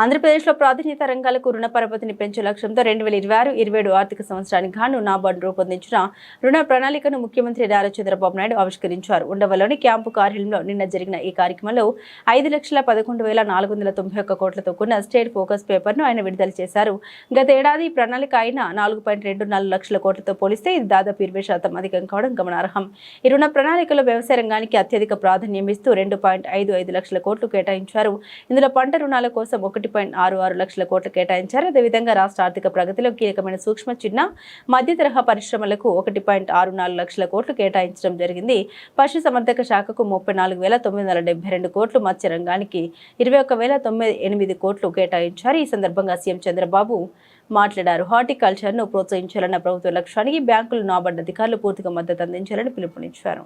ఆంధ్రప్రదేశ్లో ప్రాధాన్యత రంగాలకు రుణ పరపతిని పెంచే లక్ష్యంతో 2026-27 ఆర్థిక సంవత్సరానికి గాను నాబార్డు రూపొందించిన రుణ ప్రణాళికను ముఖ్యమంత్రి నారా చంద్రబాబు నాయుడు ఆవిష్కరించారు. ఉండవల్లిలోని క్యాంపు కార్యాలయంలో నిన్న జరిగిన ఈ కార్యక్రమంలో 5,11,491 కోట్లతో కూడిన స్టేట్ ఫోకస్ పేపర్ను ఆయన విడుదల చేశారు. గత ఏడాది ప్రణాళిక అయిన 4.24 లక్షల కోట్లతో పోలిస్తే ఇది దాదాపు 20% అధికం కావడం గమనార్హం. ఈ రుణ ప్రణాళికలో వ్యవసాయ రంగానికి అత్యధిక ప్రాధాన్యం ఇస్తూ 2.55 లక్షల కోట్లు కేటాయించారు. ఇందులో పంట రుణాల కోసం 1.66 లక్షల కోట్లు కేటాయించారు. అదేవిధంగా రాష్ట్ర ఆర్థిక ప్రగతిలో కీలకమైన సూక్ష్మ చిన్న మధ్య తరహా పరిశ్రమలకు 1.64 లక్షల కోట్లు కేటాయించడం జరిగింది. పశుసంవర్ధక శాఖకు 34,972 కోట్లు, మత్స్య రంగానికి 21,098 కోట్లు కేటాయించారు. ఈ సందర్భంగా సీఎం చంద్రబాబు మాట్లాడారు. హార్టికల్చర్ను ప్రోత్సహించాలన్న ప్రభుత్వ లక్ష్యానికి బ్యాంకులు, నాబార్డు అధికారులు పూర్తిగా మద్దతు అందించాలని పిలుపునిచ్చారు.